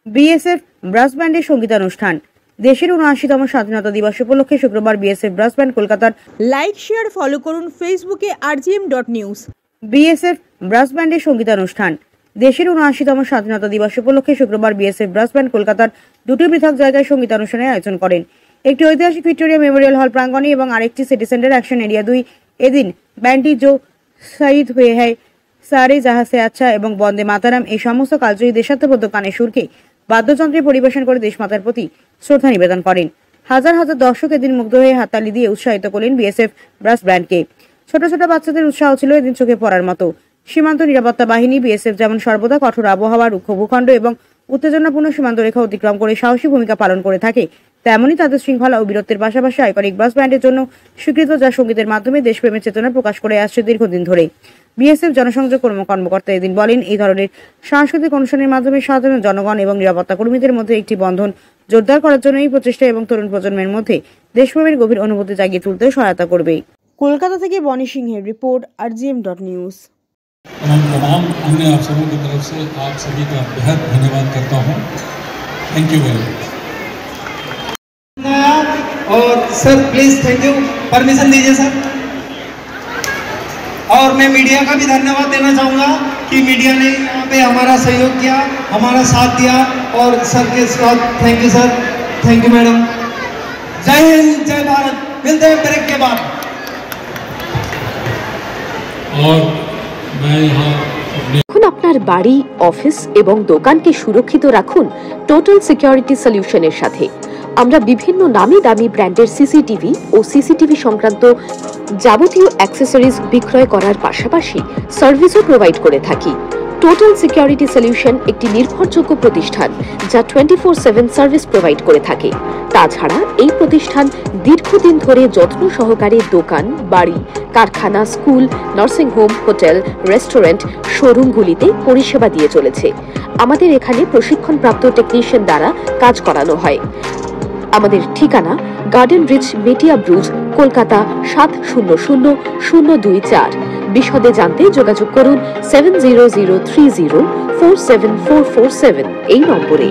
BSF brass ব্যান্ডের সঙ্গীতানুষ্ঠান। দেশের ৭৯তম স্বাধীনতা দিবস উপলক্ষে শুক্রবার বিএসএফ ব্রাস ব্যান্ড কলকাতার। লাইক শেয়ার ফলো করুন ফেসবুকে rgm.news। বিএসএফ ব্রাস ব্যান্ডের সঙ্গীতানুষ্ঠান। দেশের ৭৯তম স্বাধীনতা দিবস উপলক্ষে শুক্রবার বিএসএফ ব্রাস ব্যান্ড কলকাতার দুটি পৃথক জায়গায় সঙ্গীতানুষ্ঠানের আয়োজন করেন। একটি ঐতিহাসিক ভিক্টোরিয়া মেমোরিয়াল হল প্রাঙ্গণে এবং আরেকটি সিটি সেন্টার অ্যাকশন এরিয়া 2। এদিন ব্যান্ডটি জো শহীদ হুয়ে হ্যায়, সারে জাহাঁ সে আচ্ছা এবং বন্দে মাতারাম এই সমস্ত কালজয়ী দেশাত্মবোধক গানের সুরকে বাদ্যযন্ত্রে পরিবেশন করে দেশমাতার প্রতি শ্রদ্ধা নিবেদন করেন। হাজার হাজার দর্শক এদিন মুগ্ধ হয়ে হাততালি দিয়ে উৎসাহিত করলেন বিএসএফ ব্রাস ব্যান্ডকে। ছোট ছোট বাচ্চাদের উৎসাহ ছিল এদিন চোখে পড়ার মতো। সীমান্ত নিরাপত্তা বাহিনী বিএসএফ যেমন সর্বদা কঠোর আবহাওয়া, রুক্ষ ভূখণ্ড এবং উত্তেজনাপূর্ণ সীমান্ত রেখা অতিক্রম করে সাহসী ভূমিকা পালন করে থাকে, তেমনই তাদের শৃঙ্খলা ও বীরত্বের পাশাপাশি আইকনিক ব্রাস ব্যান্ডের জন্য স্বীকৃত, যা সঙ্গীতের মাধ্যমে দেশপ্রেমের চেতনা প্রকাশ করে আসছে দীর্ঘদিন ধরে। বিএসএফ জনসংযোগ কর্মকর্তা এদিন বলেন, এই ধরনের সাংস্কৃতিক অনুষ্ঠানের মাধ্যমে সাধারণ জনগণ এবং নিরাপত্তা কর্মীদের মধ্যে একটি বন্ধন জোরদার করার জন্য এই প্রচেষ্টা এবং তরুণ প্রজন্মের মধ্যে দেশপ্রেমের গভীর অনুভূতি জাগিয়ে তুলতে সহায়তা করবে। কলকাতা থেকে বনি সিংহের রিপোর্ট, rgm.news। तमाम अन्य अफसरों की तरफ से आप सभी का बेहद धन्यवाद करता हूँ। Thank you very much. और sir please thank you, permission दीजिए सर। और मैं मीडिया का भी धन्यवाद देना चाहूँगा कि मीडिया ने यहाँ पे हमारा सहयोग किया, हमारा साथ दिया, और सर के साथ thank you sir, thank you madam. जय हिंद, जय भारत। मिलते हैं ब्रेक के बाद। और मैं यहाँ এখন আপনার বাড়ি, অফিস এবং দোকানকে সুরক্ষিত রাখুন টোটাল সিকিউরিটি সলিউশনের সাথে। আমরা বিভিন্ন নামি দামি ব্র্যান্ডের সিসিটিভি ও সিসিটিভি সংক্রান্ত যাবতীয় অ্যাক্সেসরিজ বিক্রয় করার পাশাপাশি সার্ভিসও প্রোভাইড করে থাকি। টোটাল সিকিউরিটি সলিউশন একটি নির্ভরযোগ্য প্রতিষ্ঠান যা 24/7 সার্ভিস প্রোভাইড করে থাকে। তাছাড়া এই প্রতিষ্ঠান দীর্ঘদিন ধরে যত্ন সহকারে দোকান, বাড়ি, কারখানা, school, nursing home, hotel, restaurant, শোরুমগুলিতে পরিষেবা দিয়ে চলেছে। আমাদের এখানে প্রশিক্ষণপ্রাপ্ত টেকনিশিয়ান দ্বারা কাজ করানো হয়। আমাদের ঠিকানা গার্ডেন রিচ, মেটিয়া ব্রুজ, কলকাতা 700024। বিশদে জানতে যোগাযোগ করুন 7003047447 এই নম্বরে।